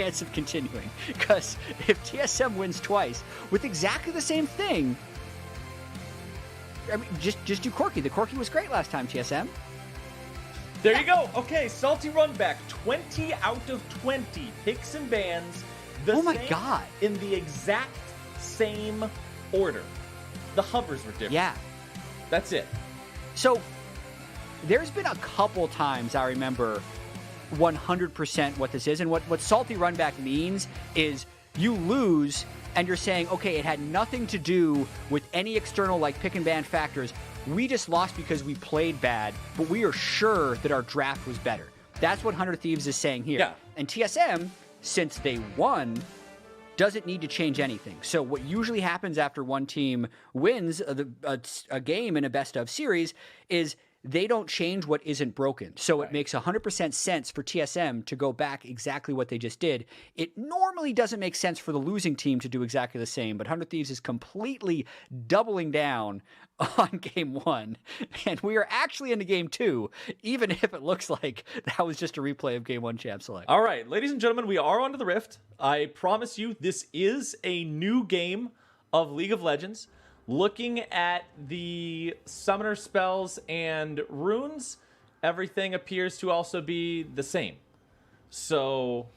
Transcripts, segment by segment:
chance of continuing, because if TSM wins twice with exactly the same thing, I mean, just do Corki. The Corki was great last time, TSM. There you go. Okay, Salty Runback, 20 out of 20 picks and bans. Oh my God. In the exact same order. The hovers were different. Yeah. That's it. So there's been a couple times I remember 100% what this is, and what Salty Runback means is you lose and you're saying, okay, it had nothing to do with any external like pick and ban factors. We just lost because we played bad, but we are sure that our draft was better. That's what 100 Thieves is saying here. Yeah. And TSM, since they won, doesn't need to change anything. So what usually happens after one team wins a game in a best of series is they don't change what isn't broken. So it makes 100% sense for TSM to go back exactly what they just did. It normally doesn't make sense for the losing team to do exactly the same, but 100 Thieves is completely doubling down on game one. And we are actually into game two, even if it looks like that was just a replay of game one champ select. All right, ladies and gentlemen, we are onto the Rift. I promise you, this is a new game of League of Legends. Looking at the summoner spells and runes, everything appears to also be the same. So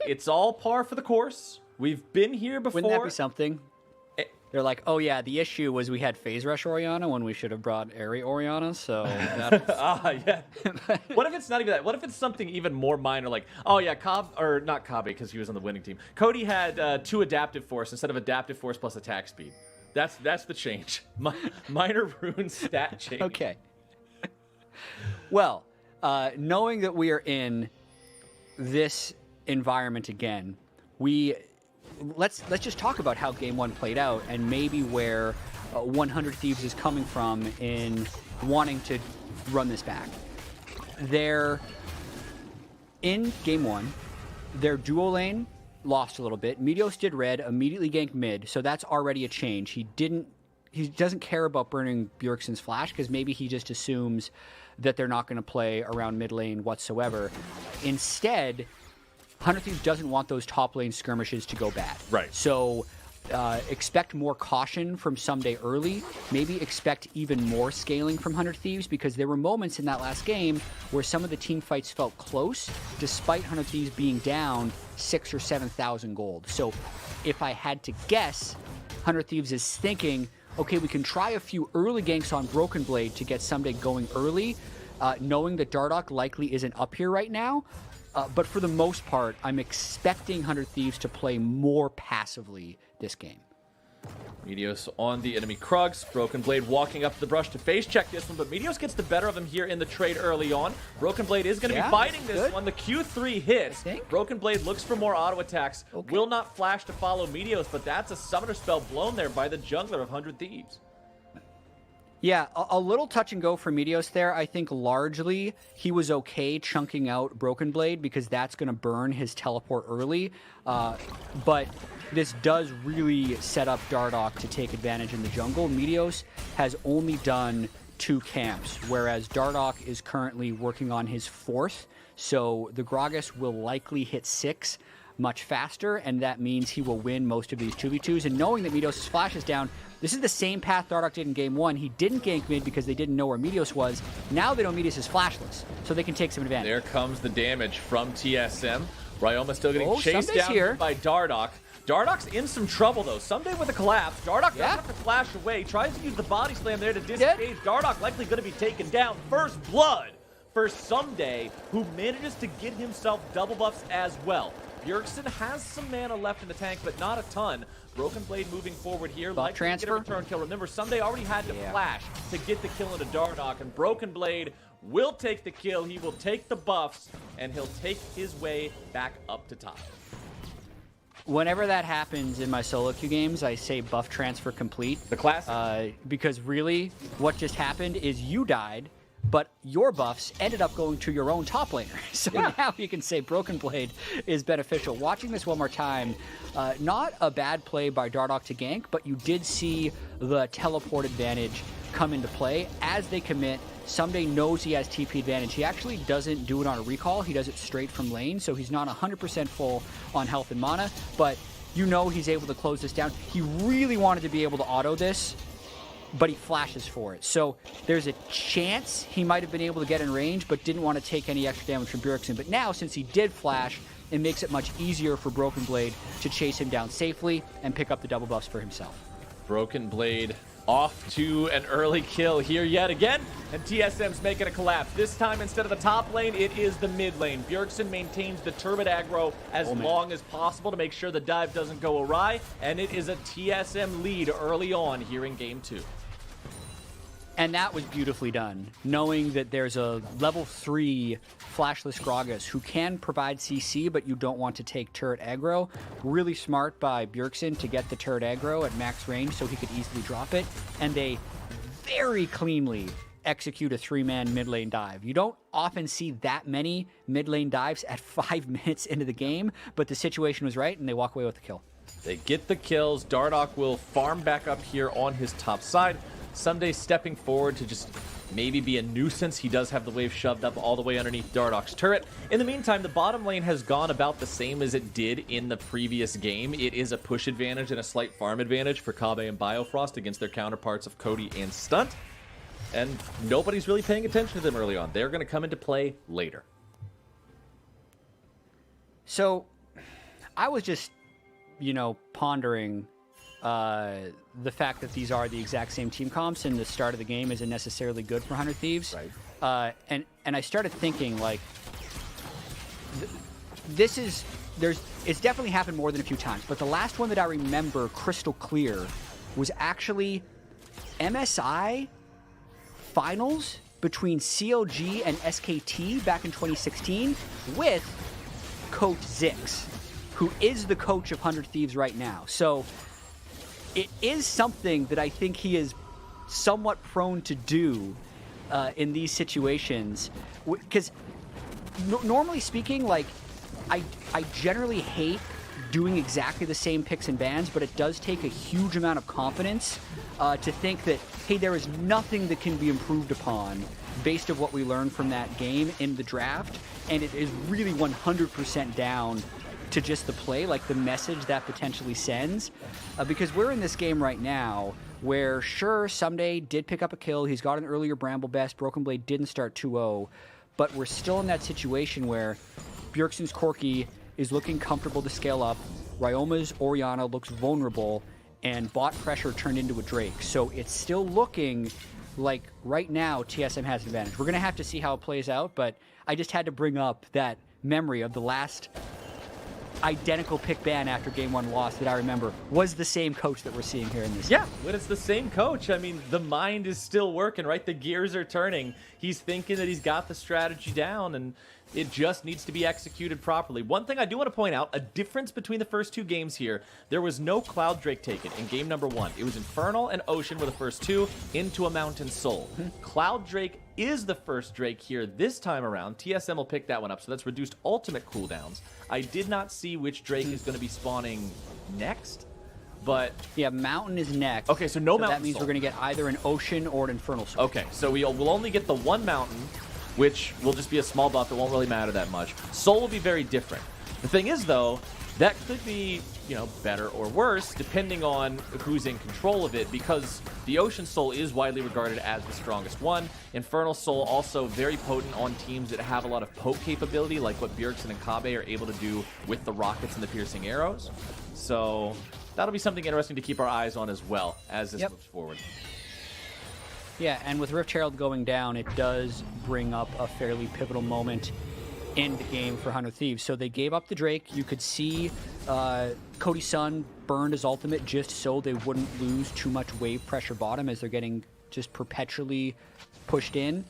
it's all par for the course. We've been here before. Wouldn't that be something? They're like, oh yeah, the issue was we had Phase Rush Orianna when we should have brought Airy Orianna, so yeah. What if it's not even that? What if it's something even more minor, like, oh yeah, not Kabe, because he was on the winning team. Cody had 2 adaptive force instead of adaptive force plus attack speed. That's the change. Minor rune stat change. Okay. Well, knowing that we are in this environment again, let's just talk about how game one played out and maybe where 100 Thieves is coming from in wanting to run this back. In game one, their duo lane lost a little bit. Meteos did red, immediately ganked mid, so that's already a change. He doesn't care about burning Bjergsen's flash because maybe he just assumes that they're not going to play around mid lane whatsoever. Instead, 100 Thieves doesn't want those top lane skirmishes to go bad. Right. So expect more caution from Someday early. Maybe expect even more scaling from 100 Thieves, because there were moments in that last game where some of the team fights felt close, despite 100 Thieves being down 6,000 or 7,000 gold. So if I had to guess, 100 Thieves is thinking, okay, we can try a few early ganks on Broken Blade to get Someday going early, knowing that Dardoch likely isn't up here right now. But for the most part, I'm expecting 100 Thieves to play more passively this game. Meteos on the enemy Krugs. Broken Blade walking up to the brush to face check this one, but Meteos gets the better of him here in the trade early on. Broken Blade is going to be fighting this one. The Q3 hits. Broken Blade looks for more auto attacks. Okay. Will not flash to follow Meteos, but that's a summoner spell blown there by the jungler of 100 Thieves. Yeah, a little touch and go for Meteos there. I think largely he was okay chunking out Broken Blade because that's going to burn his teleport early. But this does really set up Dardoch to take advantage in the jungle. Meteos has only done 2 camps, whereas Dardoch is currently working on his 4th. So the Gragas will likely hit 6 much faster, and that means he will win most of these 2v2s. And knowing that Meteos' flash is down, this is the same path Dardoch did in game one. He didn't gank mid because they didn't know where Meteos was. Now they know Meteos is flashless, so they can take some advantage. There comes the damage from TSM. Ryoma still getting chased down here by Dardoch. Dardoch's in some trouble, though. Someday with a collapse. Dardoch doesn't have to flash away. Tries to use the body slam there to disengage. Dardoch likely going to be taken down. First blood for Someday, who manages to get himself double buffs as well. Bjergsen has some mana left in the tank, but not a ton. Broken Blade moving forward here. Buff transfer. Get a return kill. Remember, Someday already had to flash to get the kill into Dardoch, and Broken Blade will take the kill. He will take the buffs, and he'll take his way back up to top. Whenever that happens in my solo queue games, I say buff transfer complete. The classic. Because really, what just happened is you died, but your buffs ended up going to your own top laner. So now you can say Broken Blade is beneficial. Watching this one more time, not a bad play by Dardoch to gank, but you did see the teleport advantage come into play. As they commit, Someday knows he has TP advantage. He actually doesn't do it on a recall. He does it straight from lane, so he's not 100% full on health and mana, but you know he's able to close this down. He really wanted to be able to auto this, but he flashes for it. So there's a chance he might have been able to get in range, but didn't want to take any extra damage from Bjergsen. But now, since he did flash, it makes it much easier for Broken Blade to chase him down safely and pick up the double buffs for himself. Broken Blade off to an early kill here yet again, and TSM's making a collapse. This time, instead of the top lane, it is the mid lane. Bjergsen maintains the turbid aggro as long as possible to make sure the dive doesn't go awry, and it is a TSM lead early on here in game 2. And that was beautifully done, knowing that there's a level 3 flashless Gragas who can provide CC, but you don't want to take turret aggro. Really smart by Bjergsen to get the turret aggro at max range so he could easily drop it. And they very cleanly execute a 3-man mid lane dive. You don't often see that many mid lane dives at 5 minutes into the game, but the situation was right and they walk away with the kill. They get the kills. Dardoch will farm back up here on his top side. Someday stepping forward to just maybe be a nuisance. He does have the wave shoved up all the way underneath Dardoch's turret. In the meantime, the bottom lane has gone about the same as it did in the previous game. It is a push advantage and a slight farm advantage for Kobbe and Biofrost against their counterparts of Cody and Stunt. And nobody's really paying attention to them early on. They're going to come into play later. So I was just, pondering the fact that these are the exact same team comps and the start of the game isn't necessarily good for 100 Thieves. Right. And I started thinking, like, it's definitely happened more than a few times, but the last one that I remember crystal clear was actually MSI finals between CLG and SKT back in 2016 with Coach Zix, who is the coach of 100 Thieves right now. So it is something that I think he is somewhat prone to do in these situations. Because normally speaking, like, I generally hate doing exactly the same picks and bans, but it does take a huge amount of confidence to think that, hey, there is nothing that can be improved upon based on what we learned from that game in the draft, and it is really 100% down to just the play, like the message that potentially sends. Because we're in this game right now where, sure, Someday did pick up a kill. He's got an earlier Bramble Best. Broken Blade didn't start 2-0. But we're still in that situation where Bjergsen's Corki is looking comfortable to scale up. Ryoma's Orianna looks vulnerable, and bot pressure turned into a Drake. So it's still looking like right now TSM has an advantage. We're going to have to see how it plays out, but I just had to bring up that memory of the last identical pick ban after game 1 loss that I remember was the same coach that we're seeing here in this game. When it's the same coach, I mean, the mind is still working, right? The gears are turning. He's thinking that he's got the strategy down, and it just needs to be executed properly. One thing I do want to point out, a difference between the first 2 games here, there was no Cloud Drake taken in game number 1. It was Infernal and Ocean were the first 2 into a Mountain Soul. Cloud Drake is the first Drake here this time around. TSM will pick that one up, so that's reduced ultimate cooldowns. I did not see which Drake is going to be spawning next, but... Yeah, Mountain is next. Okay, so no Mountain that means Soul. We're going to get either an Ocean or an Infernal Soul. Okay, so we'll only get the one Mountain, which will just be a small buff. It won't really matter that much. Soul will be very different. The thing is, though, that could be, better or worse, depending on who's in control of it, because the Ocean Soul is widely regarded as the strongest one. Infernal Soul also very potent on teams that have a lot of poke capability, like what Bjergsen and Kobbe are able to do with the rockets and the piercing arrows. So that'll be something interesting to keep our eyes on as well as this moves forward. Yeah, and with Rift Herald going down, it does bring up a fairly pivotal moment in the game for 100 Thieves. So they gave up the Drake. You could see Cody Sun burned his ultimate just so they wouldn't lose too much wave pressure bottom as they're getting just perpetually pushed in.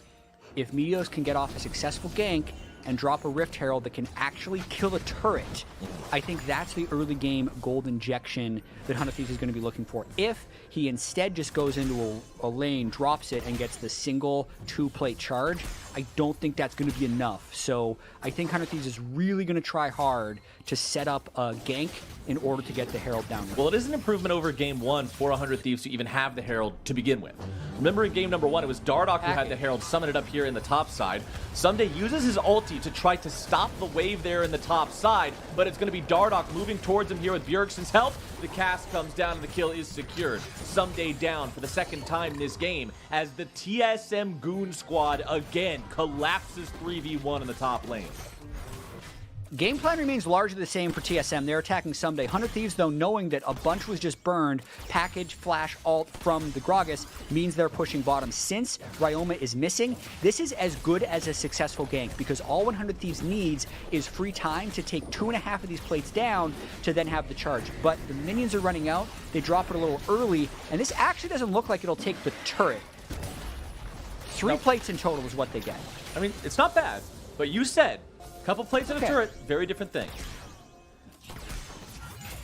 If Meteos can get off a successful gank and drop a Rift Herald that can actually kill a turret, I think that's the early game gold injection that Hunter Thieves is going to be looking for. If he instead just goes into a lane, drops it, and gets the single 2-plate charge, I don't think that's going to be enough. So I think Hunter Thieves is really going to try hard to set up a gank in order to get the Herald down. Well, it is an improvement over game 1 for 100 Thieves to even have the Herald to begin with. Remember in game number 1, it was Dardoch who had the Herald summon it up here in the top side. Someday uses his ulti to try to stop the wave there in the top side, but it's going to be Dardoch moving towards him here with Bjergsen's help. The cast comes down and the kill is secured. Someday down for the second time this game as the TSM Goon Squad again collapses 3v1 in the top lane. Game plan remains largely the same for TSM. They're attacking Someday. 100 Thieves, though, knowing that a bunch was just burned, package, flash, ult from the Gragas, means they're pushing bottom. Since Ryoma is missing, this is as good as a successful gank, because all 100 Thieves needs is free time to take 2.5 of these plates down to then have the charge. But the minions are running out, they drop it a little early, and this actually doesn't look like it'll take the turret. 3 plates in total is what they get. I mean, it's not bad, but you said couple plates in a turret, very different thing.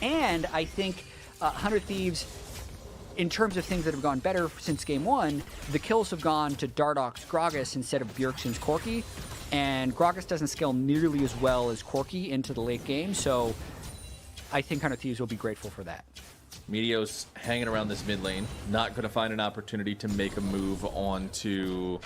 And I think 100 Thieves, in terms of things that have gone better since game 1, the kills have gone to Dardoch's Gragas instead of Bjergsen's Corki, and Gragas doesn't scale nearly as well as Corki into the late game, so I think 100 Thieves will be grateful for that. Meteos hanging around this mid lane, not going to find an opportunity to make a move onto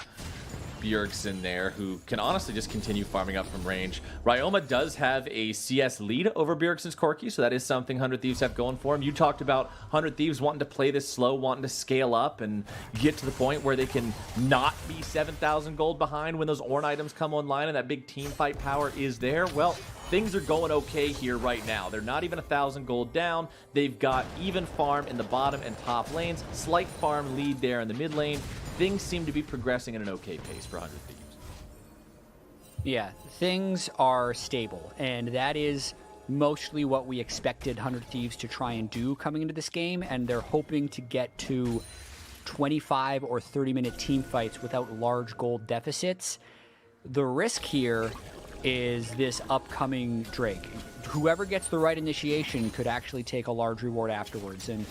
Bjergsen there, who can honestly just continue farming up from range. Ryoma does have a CS lead over Bjergsen's Corki, so that is something 100 Thieves have going for him. You talked about 100 Thieves wanting to play this slow, wanting to scale up and get to the point where they can not be 7,000 gold behind when those Ornn items come online and that big team fight power is there. Well, things are going okay here right now. They're not even 1,000 gold down. They've got even farm in the bottom and top lanes, slight farm lead there in the mid lane. Things seem to be progressing at an okay pace for 100 Thieves. Yeah, things are stable, and that is mostly what we expected 100 Thieves to try and do coming into this game, and they're hoping to get to 25 or 30-minute team fights without large gold deficits. The risk here is this upcoming Drake. Whoever gets the right initiation could actually take a large reward afterwards, and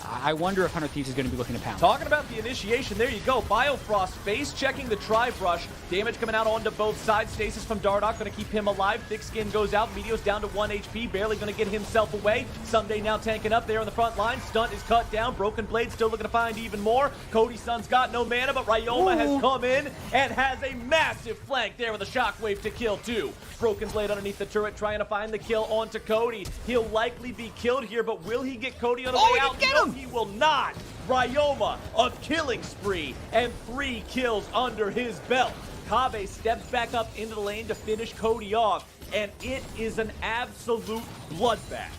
I wonder if 100 Thieves is going to be looking to pound. Talking about the initiation, there you go. Biofrost face checking the Tri-Brush. Damage coming out onto both sides. Stasis from Dardoch going to keep him alive. Thick Skin goes out. Meteos down to 1 HP. Barely going to get himself away. Someday now tanking up there on the front line. Stunt is cut down. Broken Blade still looking to find even more. Cody Sun's got no mana, but Ryoma has come in and has a massive flank there with a Shockwave to kill too. Broken Blade underneath the turret trying to find the kill onto Cody. He'll likely be killed here, but will he get Cody on the way out? Get him! He will not. Ryoma, a killing spree, and 3 kills under his belt. Kaveh steps back up into the lane to finish Cody off, and it is an absolute bloodbath.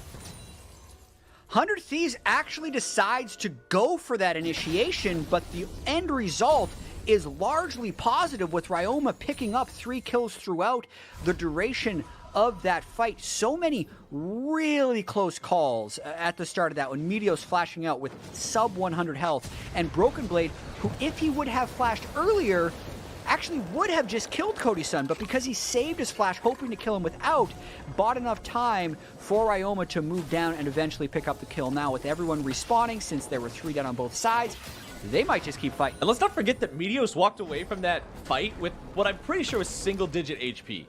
100 Thieves actually decides to go for that initiation, but the end result is largely positive, with Ryoma picking up 3 kills throughout the duration of that fight. So many really close calls at the start of that one. Meteos flashing out with sub 100 health, and Broken Blade, who if he would have flashed earlier, actually would have just killed Cody Sun, but because he saved his flash, hoping to kill him without, bought enough time for Ryoma to move down and eventually pick up the kill. Now with everyone respawning, since there were 3 down on both sides, they might just keep fighting. And let's not forget that Meteos walked away from that fight with what I'm pretty sure was single-digit HP.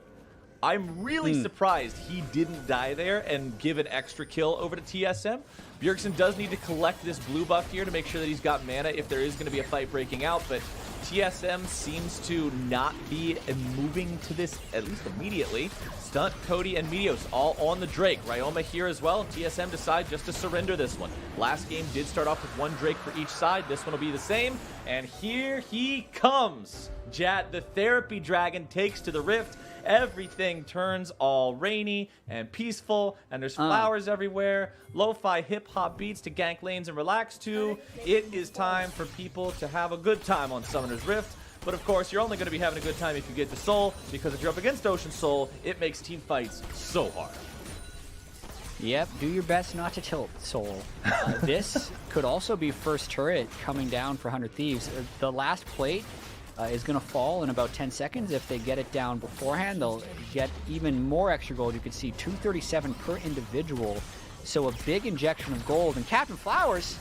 I'm really surprised he didn't die there and give an extra kill over to TSM. Bjergsen does need to collect this blue buff here to make sure that he's got mana if there is going to be a fight breaking out, but TSM seems to not be moving to this, at least immediately. Stunt, Cody, and Meteos all on the Drake. Ryoma here as well. TSM decide just to surrender this one. Last game did start off with 1 Drake for each side. This one will be the same. And here he comes. Jad, the Therapy Dragon, takes to the Rift. Everything turns all rainy and peaceful, and there's flowers everywhere. Lo-fi hip-hop beats to gank lanes and relax to. It is time for people to have a good time on Summoner's Rift. But of course, you're only going to be having a good time if you get to Soul, because if you're up against Ocean Soul, it makes team fights so hard. Yep, do your best not to tilt, Soul. This could also be first turret coming down for 100 Thieves. The last plate is going to fall in about 10 seconds. If they get it down beforehand, they'll get even more extra gold. You can see 237 per individual. So a big injection of gold. And Captain Flowers,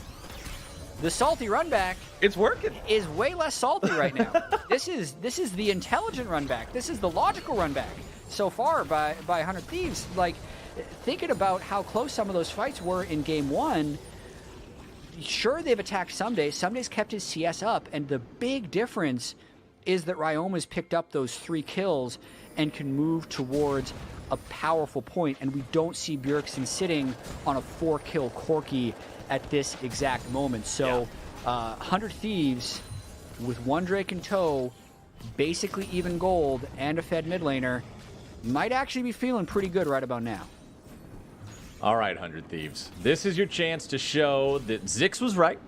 the salty run back, it's working. Is way less salty right now. This is the intelligent run back. This is the logical run back so far by 100 Thieves. Like, thinking about how close some of those fights were in game 1, sure, they've attacked some days. Some days kept his CS up, and the big difference is that Ryoma's picked up those 3 kills and can move towards a powerful point, and we don't see Bjergsen sitting on a 4-kill Corki at this exact moment. So, 100 Thieves with 1 Drake in tow, basically even gold, and a fed mid laner, might actually be feeling pretty good right about now. All right, 100 Thieves. This is your chance to show that Zix was right.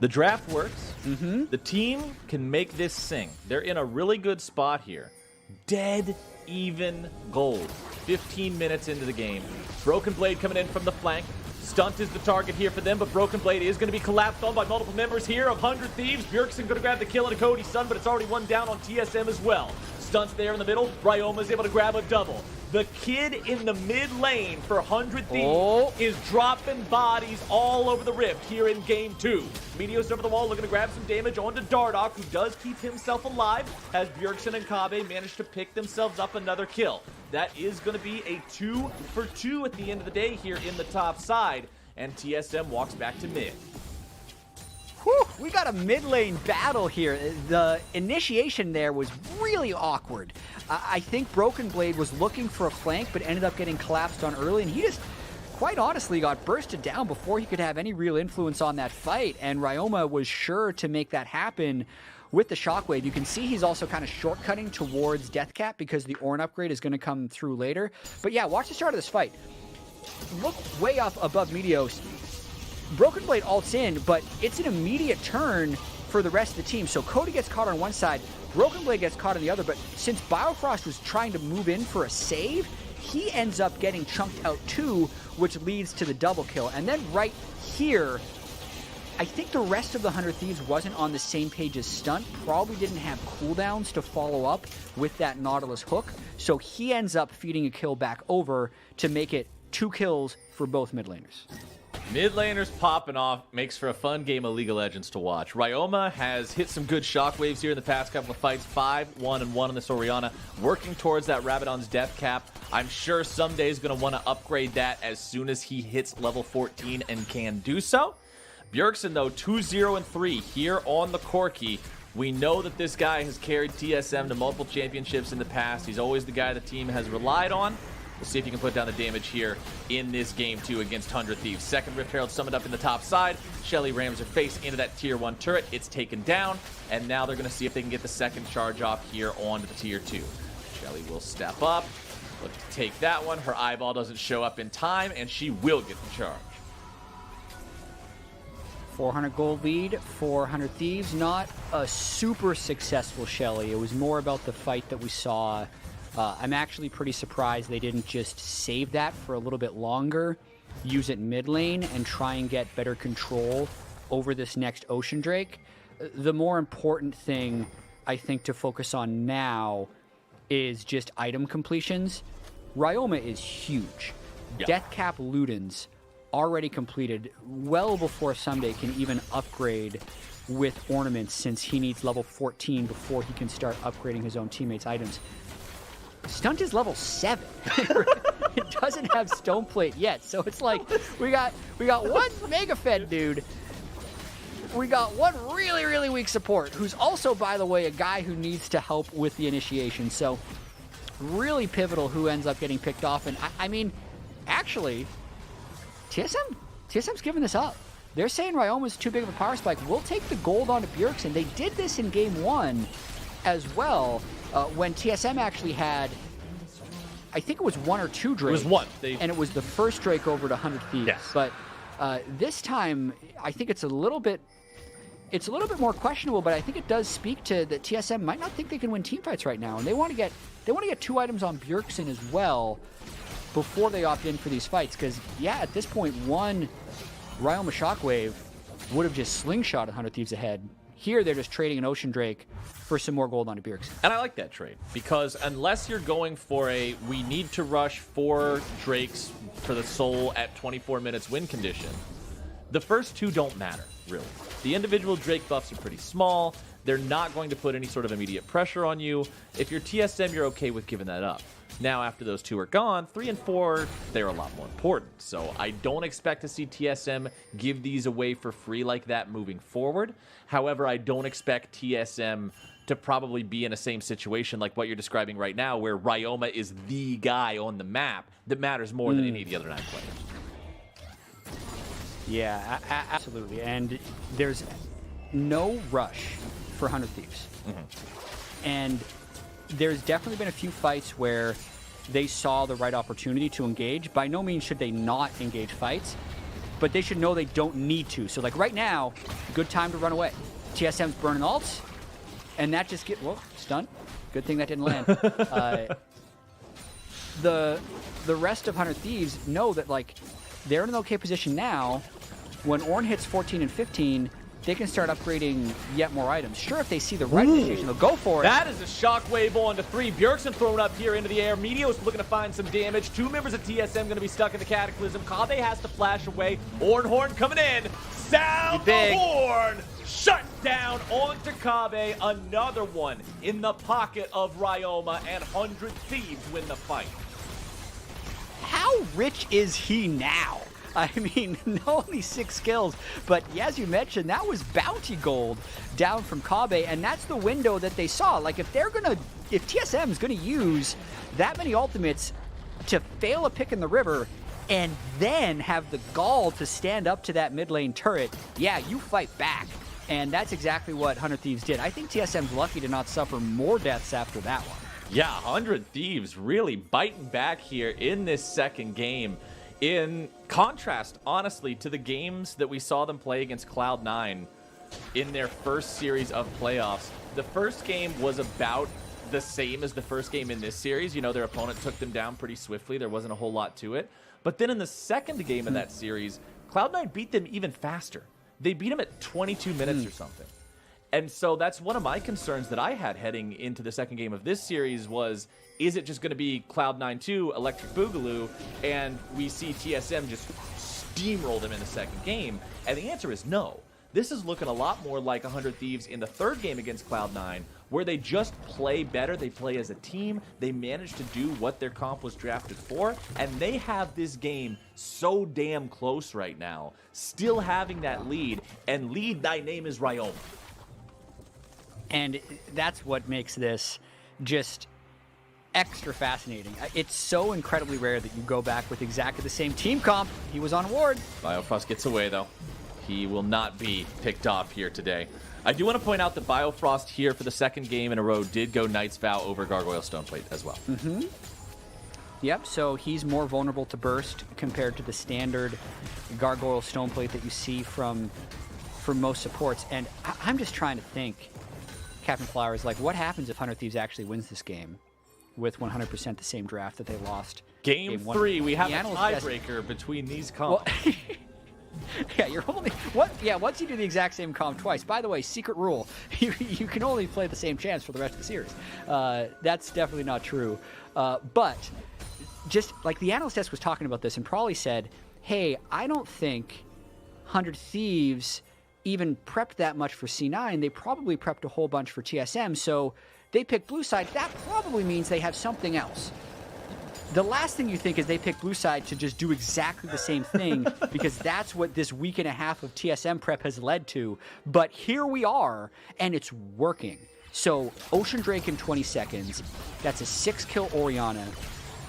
The draft works. The team can make this sing. They're in a really good spot here. Dead even gold. 15 minutes into the game. Broken Blade coming in from the flank. Stunt is the target here for them, but Broken Blade is going to be collapsed on by multiple members here of 100 Thieves. Bjergsen going to grab the kill on a Cody Sun, but it's already one down on TSM as well. Stunt's there in the middle. Ryoma is able to grab a double. The kid in the mid lane for 100 Thieves is dropping bodies all over the rift here in game 2. Meteos over the wall looking to grab some damage onto Dardoch, who does keep himself alive as Bjergsen and Kobbe manage to pick themselves up another kill. That is going to be a 2 for 2 at the end of the day here in the top side, and TSM walks back to mid. Whew, we got a mid lane battle here. The initiation there was really awkward. I think Broken Blade was looking for a flank, but ended up getting collapsed on early, and he just, quite honestly, got bursted down before he could have any real influence on that fight, and Ryoma was sure to make that happen with the Shockwave. You can see he's also kind of shortcutting towards Deathcap because the Ornn upgrade is going to come through later. But yeah, watch the start of this fight. Look way up above Meteos. Broken Blade ults in, but it's an immediate turn for the rest of the team. So Cody gets caught on one side, Broken Blade gets caught on the other, but since Biofrost was trying to move in for a save, he ends up getting chunked out too, which leads to the double kill. And then right here, I think the rest of the 100 Thieves wasn't on the same page as Stunt, probably didn't have cooldowns to follow up with that Nautilus hook, so he ends up feeding a kill back over to make it 2 kills for both mid laners. Mid laners popping off makes for a fun game of League of Legends to watch. Ryoma has hit some good shockwaves here in the past couple of fights. 5-1-1 on this Orianna, working towards that Rabadon's death cap. I'm sure someday he's going to want to upgrade that as soon as he hits level 14 and can do so. Bjergsen, though, 2-0-3 here on the Corki. We know that this guy has carried TSM to multiple championships in the past. He's always the guy the team has relied on. We'll see if he can put down the damage here in this game 2 against 100 Thieves. Second Rift Herald summoned up in the top side. Shelly rams her face into that tier 1 turret. It's taken down, and now they're going to see if they can get the second charge off here onto the tier 2. Shelly will step up, look to take that one. Her eyeball doesn't show up in time, and she will get the charge. 400 gold lead for 100 Thieves. Not a super successful Shelly. It was more about the fight that we saw. I'm actually pretty surprised they didn't just save that for a little bit longer, use it mid lane, and try and get better control over this next Ocean Drake. The more important thing, I think, to focus on now is just item completions. Ryoma is huge. Yeah. Deathcap Ludens already completed well before Someday can even upgrade with ornaments, since he needs level 14 before he can start upgrading his own teammates' items. Stunt is level 7. It doesn't have Stone Plate yet, so it's like we got one Mega Fed dude. We got one really, really weak support, who's also, by the way, a guy who needs to help with the initiation. So really pivotal who ends up getting picked off. And I mean, actually, TSM's giving this up. They're saying Ryoma's too big of a power spike. We'll take the gold onto Bjergsen. They did this in game 1 as well. When TSM actually had, I think it was 1 or 2 Drakes. It was 1. And it was the first Drake over to 100 Thieves. Yes. But this time, I think it's a little bit more questionable, but I think it does speak to that TSM might not think they can win team fights right now. And they want to get 2 items on Bjergsen as well before they opt in for these fights. Because, yeah, at this point, one Ryoma Shockwave would have just slingshot 100 Thieves ahead. Here, they're just trading an Ocean Drake for some more gold on Bjergsen. And I like that trade, because unless you're going for a we need to rush 4 Drakes for the soul at 24 minutes win condition, the first 2 don't matter, really. The individual Drake buffs are pretty small. They're not going to put any sort of immediate pressure on you. If you're TSM, you're okay with giving that up. Now, after those 2 are gone, 3 and 4, they're a lot more important. So I don't expect to see TSM give these away for free like that moving forward. However, I don't expect TSM to probably be in the same situation like what you're describing right now, where Ryoma is the guy on the map that matters more than any of the other 9 players. Yeah, absolutely. And there's no rush for 100 Thieves. And there's definitely been a few fights where they saw the right opportunity to engage. By no means should they not engage fights, but they should know they don't need to. So, like, right now, good time to run away. TSM's burning ults, and that just whoa, stun. Good thing that didn't land. The rest of 100 Thieves know that, like, they're in an okay position now. When Ornn hits 14 and 15, they can start upgrading yet more items. Sure, if they see the right initiation, they'll go for it. That is a shockwave on to 3. Bjergsen thrown up here into the air. Meteos looking to find some damage. 2 members of TSM going to be stuck in the Cataclysm. Kave has to flash away. Horn coming in. Sound the horn! Shut down onto Kave. Another one in the pocket of Ryoma, and 100 Thieves win the fight. How rich is he now? I mean, not only 6 kills, but as you mentioned, that was bounty gold down from Kave, and that's the window that they saw. Like, if TSM is gonna use that many ultimates to fail a pick in the river and then have the gall to stand up to that mid lane turret, yeah, you fight back. And that's exactly what 100 Thieves did. I think TSM's lucky to not suffer more deaths after that one. Yeah, 100 Thieves really biting back here in this second game. In contrast, honestly, to the games that we saw them play against Cloud9 in their first series of playoffs, the first game was about the same as the first game in this series. You know, their opponent took them down pretty swiftly. There wasn't a whole lot to it. But then in the second game of that series, Cloud9 beat them even faster. They beat them at 22 minutes or something. And so that's one of my concerns that I had heading into the second game of this series was, is it just going to be Cloud9 2, Electric Boogaloo, and we see TSM just steamroll them in the second game? And the answer is no. This is looking a lot more like 100 Thieves in the third game against Cloud9, where they just play better, they play as a team, they manage to do what their comp was drafted for, and they have this game so damn close right now, still having that lead, and lead thy name is Ryoma. And that's what makes this just extra fascinating. It's so incredibly rare that you go back with exactly the same team comp. He was on Ward. Biofrost gets away, though. He will not be picked off here today. I do want to point out that Biofrost here for the second game in a row did go Knight's Vow over Gargoyle Stoneplate as well. Yep, so he's more vulnerable to burst compared to the standard Gargoyle Stoneplate that you see from most supports. And I'm just trying to think, Captain Flowers, like, what happens if 100 Thieves actually wins this game with 100% the same draft that they lost? Game 3, we have a tiebreaker between these comps. Well, yeah, you're only once you do the exact same comp twice. By the way, secret rule: you can only play the same chance for the rest of the series. That's definitely not true. But just like the analyst desk was talking about this, and probably said, "Hey, I don't think 100 Thieves even prepped that much for C9. They probably prepped a whole bunch for TSM. So they picked blue side. That probably means they have something else." The last thing you think is they pick blue side to just do exactly the same thing because that's what this week and a half of TSM prep has led to. But here we are, and it's working. So Ocean Drake in 20 seconds. That's a 6-kill Orianna.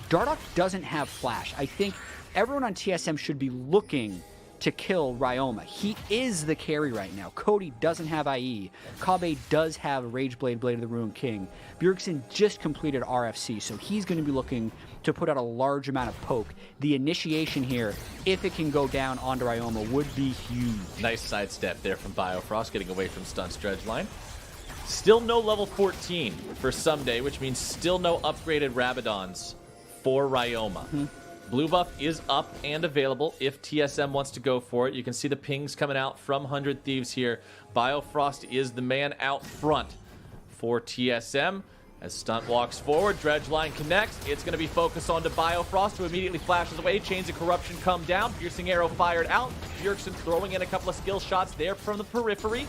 Dardoch doesn't have flash. I think everyone on TSM should be looking to kill Ryoma. He is the carry right now. Cody doesn't have IE. Kave does have Rageblade, Blade of the Ruined King. Bjergsen just completed RFC, so he's going to be looking to put out a large amount of poke. The initiation here, if it can go down onto Ryoma, would be huge. Nice sidestep there from Biofrost, getting away from Stunt's dredge line. Still no level 14 for Someday, which means still no upgraded Rabadons for Ryoma. Blue buff is up and available if TSM wants to go for it. You can see the pings coming out from 100 Thieves here. Biofrost is the man out front for TSM. As Stunt walks forward, Dredge line connects. It's going to be focused onto Biofrost, who immediately flashes away. Chains of Corruption come down. Piercing Arrow fired out. Bjergsen throwing in a couple of skill shots there from the periphery.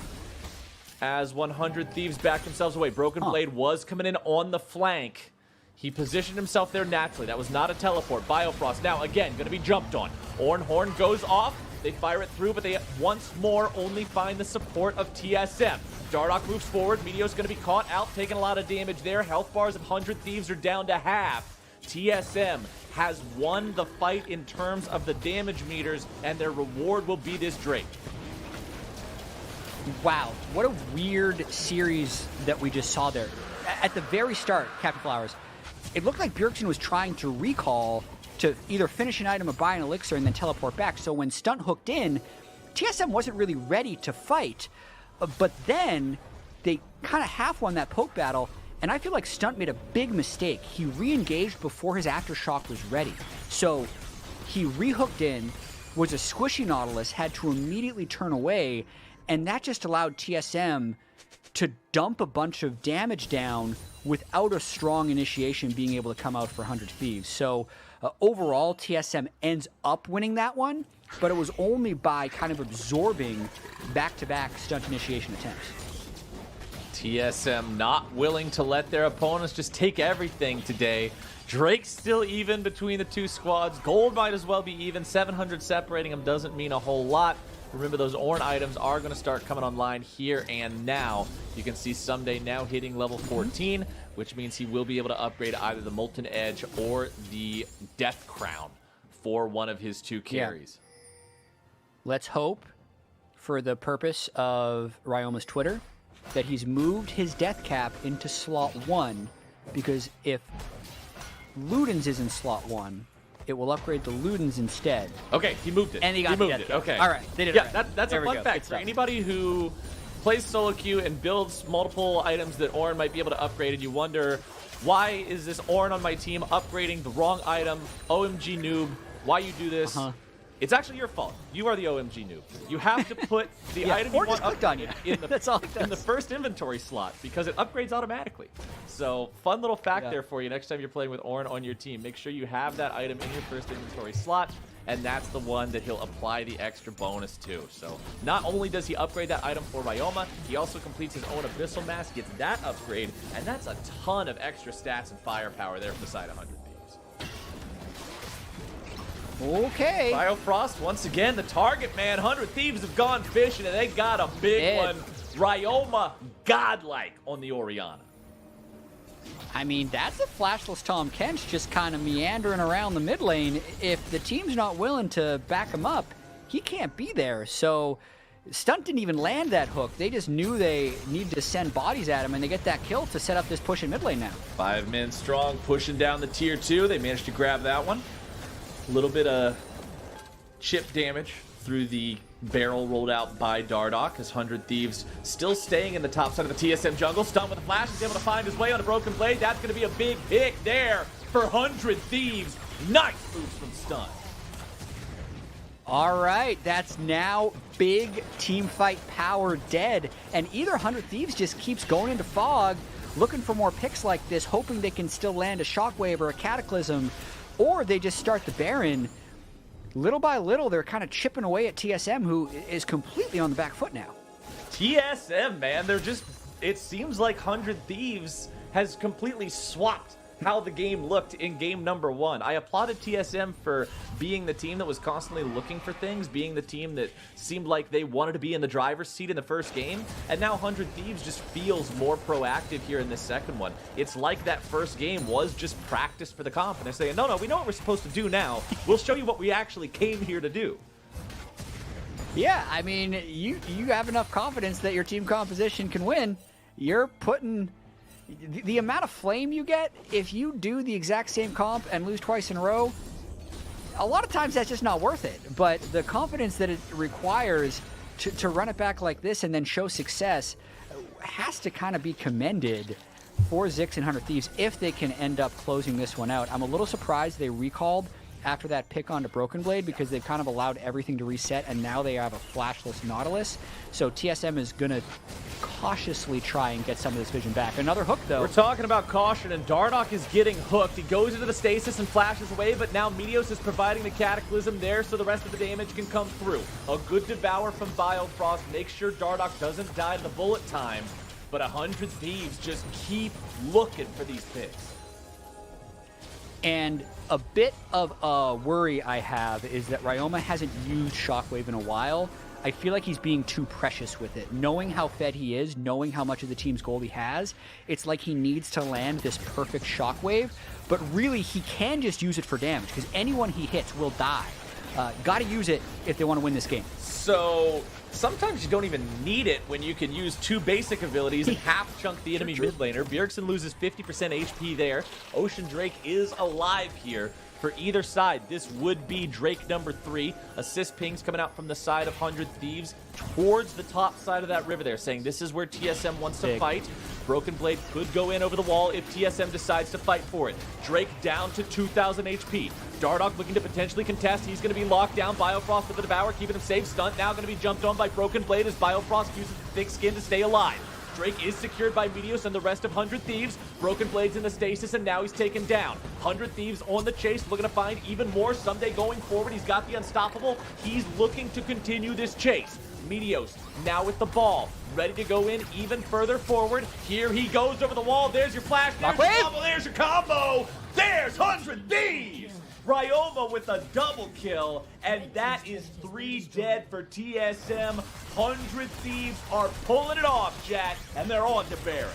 As 100 Thieves back themselves away. Broken Blade was coming in on the flank. He positioned himself there naturally. That was not a teleport. Biofrost now, again, going to be jumped on. Horn goes off. They fire it through, but they once more only find the support of TSM. Dardoch moves forward. Meteor's going to be caught out, taking a lot of damage there. Health bars of 100 Thieves are down to half. TSM has won the fight in terms of the damage meters, and their reward will be this Drake. Wow, what a weird series that we just saw there. At the very start, Captain Flowers, it looked like Bjergsen was trying to recall to either finish an item or buy an elixir and then teleport back. So when Stunt hooked in, TSM wasn't really ready to fight. But then they kind of half won that poke battle, and I feel like Stunt made a big mistake. He re-engaged before his Aftershock was ready. So he re-hooked in, was a squishy Nautilus, had to immediately turn away, and that just allowed TSM to dump a bunch of damage down without a strong initiation being able to come out for 100 Thieves. So overall, TSM ends up winning that one, but it was only by kind of absorbing back-to-back Stunt initiation attempts. TSM not willing to let their opponents just take everything today. Drake's still even between the two squads. Gold might as well be even. 700 separating them doesn't mean a whole lot. Remember, those Ornn items are going to start coming online here and now. You can see Someday now hitting level 14, which means he will be able to upgrade either the Molten Edge or the Death Crown for one of his two carries. Yeah. Let's hope, for the purpose of Ryoma's Twitter, that he's moved his death cap into slot 1, because if Ludens is in slot 1, it will upgrade the Ludens instead. Okay, he moved it. And he got moved death it. cap. Okay. All right, they did it right. That's a fun fact for anybody who plays solo queue and builds multiple items that Ornn might be able to upgrade, and you wonder, why is this Ornn on my team upgrading the wrong item? OMG noob, why you do this? It's actually your fault. You are the OMG noob. You have to put the item you want upgraded in the first inventory slot, because it upgrades automatically. So, fun little fact there for you next time you're playing with Ornn on your team. Make sure you have that item in your first inventory slot, and that's the one that he'll apply the extra bonus to. So, not only does he upgrade that item for Ryoma, he also completes his own Abyssal Mask, gets that upgrade, and that's a ton of extra stats and firepower there for the side of 100 Thieves. Okay. Biofrost, once again, the target man. 100 Thieves have gone fishing, and they got a big one. Ryoma, godlike on the Orianna. I mean, that's a flashless Tom Kench just kind of meandering around the mid lane. If the team's not willing to back him up, he can't be there. So Stunt didn't even land that hook. They just knew they needed to send bodies at him, and they get that kill to set up this push in mid lane now. 5 men strong, pushing down the tier 2. They managed to grab that one. A little bit of chip damage through the barrel rolled out by Dardoch, as 100 Thieves still staying in the top side of the TSM jungle. Stunt with a flash, is able to find his way on a Broken Blade. That's going to be a big pick there for 100 Thieves. Nice moves from Stunt. All right, that's now big team fight power dead, and either 100 Thieves just keeps going into fog, looking for more picks like this, hoping they can still land a Shockwave or a Cataclysm, or they just start the Baron. Little by little, they're kind of chipping away at TSM, who is completely on the back foot now. TSM, man, they're just, it seems like 100 Thieves has completely swapped how the game looked in game number 1. I applauded TSM for being the team that was constantly looking for things, being the team that seemed like they wanted to be in the driver's seat in the first game, and now 100 Thieves just feels more proactive here in this second one. It's like that first game was just practice for the comp, and they're saying, no, we know what we're supposed to do now. We'll show you what we actually came here to do. Yeah, I mean, you have enough confidence that your team composition can win. You're putting... The amount of flame you get if you do the exact same comp and lose twice in a row, a lot of times that's just not worth it. But the confidence that it requires to run it back like this and then show success has to kind of be commended for Zix and 100 Thieves if they can end up closing this one out. I'm a little surprised they recalled after that pick onto Broken Blade because they've kind of allowed everything to reset, and now they have a flashless Nautilus. So TSM is going to cautiously try and get some of this vision back. Another hook, though. We're talking about caution, and Dardoch is getting hooked. He goes into the stasis and flashes away, but now Meteos is providing the Cataclysm there so the rest of the damage can come through. A good devour from Biofrost makes sure Dardoch doesn't die to the bullet time, but 100 Thieves just keep looking for these picks. And a bit of a worry I have is that Ryoma hasn't used Shockwave in a while. I feel like he's being too precious with it. Knowing how fed he is, knowing how much of the team's gold he has, it's like he needs to land this perfect Shockwave, but really he can just use it for damage because anyone he hits will die. Got to use it if they want to win this game. So sometimes you don't even need it when you can use two basic abilities and half chunk the enemy mid laner. Bjergsen loses 50% HP there. Ocean Drake is alive here for either side. This would be Drake number 3. Assist pings coming out from the side of 100 Thieves towards the top side of that river there, saying this is where TSM wants to fight. Broken Blade could go in over the wall if TSM decides to fight for it. Drake down to 2,000 HP. Dardoch looking to potentially contest. He's going to be locked down. Biofrost with the Devour, keeping him safe. Stunt now going to be jumped on by Broken Blade as Biofrost uses the thick skin to stay alive. Drake is secured by Meteos and the rest of 100 Thieves. Broken Blade's in the stasis, and now he's taken down. 100 Thieves on the chase, looking to find even more. Someday going forward, he's got the Unstoppable. He's looking to continue this chase. Meteos now with the ball, ready to go in even further forward. Here he goes over the wall. There's your flash. There's your combo. There's your combo. There's 100 Thieves. Ryoma with a double kill, and that is 3 dead for TSM. 100 Thieves are pulling it off, Jack, and they're on to Baron.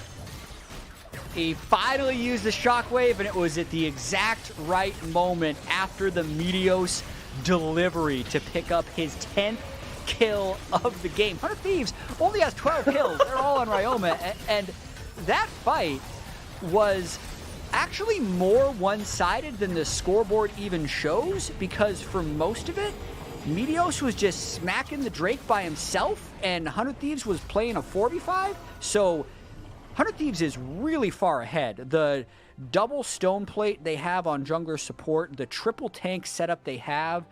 He finally used the Shockwave, and it was at the exact right moment after the Meteos delivery to pick up his 10th kill of the game. 100 Thieves only has 12 kills. They're all on Ryoma, and that fight was actually more one-sided than the scoreboard even shows, because for most of it, Meteos was just smacking the Drake by himself, and 100 Thieves was playing a 4v5, so 100 Thieves is really far ahead. The double stone plate they have on jungler support, the triple tank setup they have,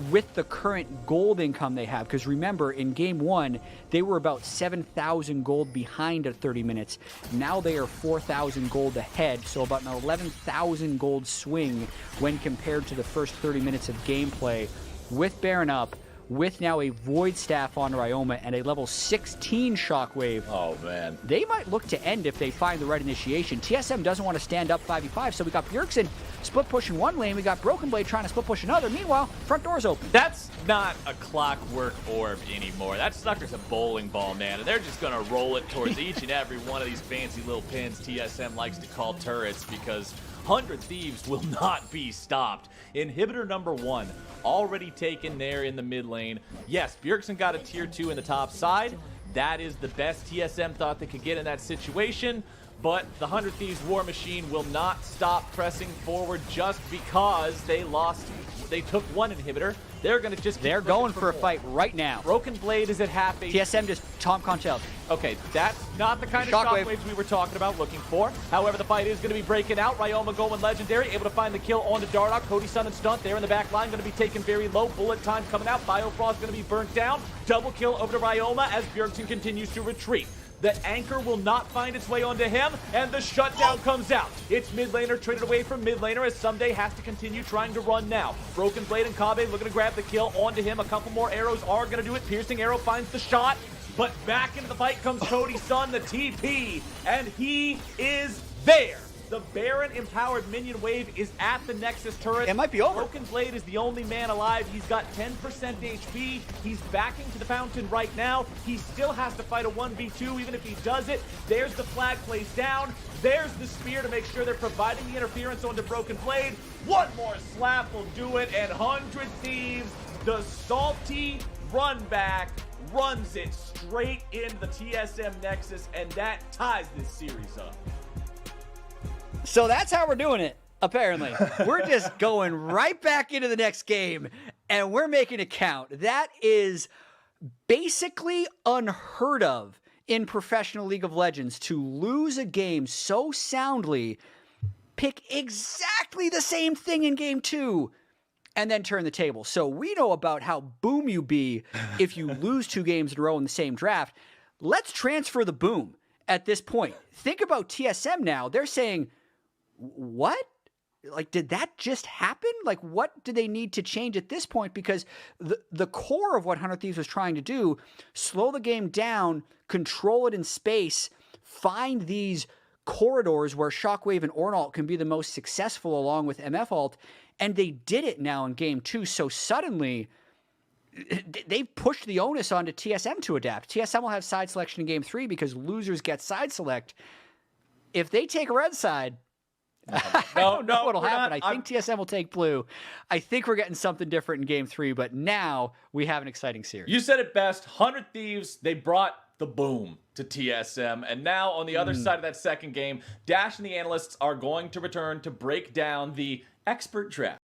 with the current gold income they have, because remember, in game 1, they were about 7,000 gold behind at 30 minutes. Now they are 4,000 gold ahead, so about an 11,000 gold swing when compared to the first 30 minutes of gameplay. With Baron up, with now a Void Staff on Ryoma and a level 16 Shockwave. Oh, man. They might look to end if they find the right initiation. TSM doesn't want to stand up 5v5, so we got Bjergsen split pushing one lane. We got Broken Blade trying to split push another. Meanwhile, front door's open. That's not a clockwork orb anymore. That sucker's a bowling ball, man, and they're just going to roll it towards each and every one of these fancy little pins TSM likes to call turrets, because 100 Thieves will not be stopped. Inhibitor number 1 already taken there in the mid lane. Yes, Bjergsen got a tier 2 in the top side. That is the best TSM thought they could get in that situation. But the 100 Thieves War Machine will not stop pressing forward just because they lost. They took one inhibitor. They're going to just They're going for a fight right now. Broken Blade is at half HP. TSM just Tom Conchel. Okay, that's not the kind of shockwaves we were talking about looking for. However, the fight is going to be breaking out. Ryoma going legendary, able to find the kill onto Dardoch. Cody Sun and Stunt there in the back line, going to be taken very low. Bullet time coming out. Biofrost going to be burnt down. Double kill over to Ryoma as Bjergsen continues to retreat. The anchor will not find its way onto him, and the shutdown comes out. It's mid laner traded away from mid laner as Someday has to continue trying to run now. Broken Blade and Kabe looking to grab the kill onto him. A couple more arrows are going to do it. Piercing arrow finds the shot, but back into the fight comes Cody Sun, the TP, and he is there. The Baron-empowered minion wave is at the Nexus turret. It might be over. Broken Blade is the only man alive. He's got 10% HP. He's backing to the fountain right now. He still has to fight a 1v2, even if he does it. There's the flag placed down. There's the spear to make sure they're providing the interference onto Broken Blade. One more slap will do it, and 100 Thieves, the salty run back, runs it straight into the TSM Nexus, and that ties this series up. So that's how we're doing it, apparently. We're just going right back into the next game, and we're making it count. That is basically unheard of in professional League of Legends, to lose a game so soundly, pick exactly the same thing in game 2, and then turn the table. So we know about how boom you be if you lose 2 games in a row in the same draft. Let's transfer the boom at this point. Think about TSM now. They're saying, what? Like, did that just happen? Like, what do they need to change at this point? Because the core of what 100 Thieves was trying to do, slow the game down, control it in space, find these corridors where Shockwave and Ornalt can be the most successful along with MF Alt, and they did it now in game 2. So suddenly, they've pushed the onus onto TSM to adapt. TSM will have side selection in game 3 because losers get side select. If they take red side, I don't know what'll happen. I think TSM will take blue. I think we're getting something different in game 3, but now we have an exciting series. You said it best. 100 Thieves, they brought the boom to TSM. And now on the other side of that second game, Dash and the analysts are going to return to break down the expert draft.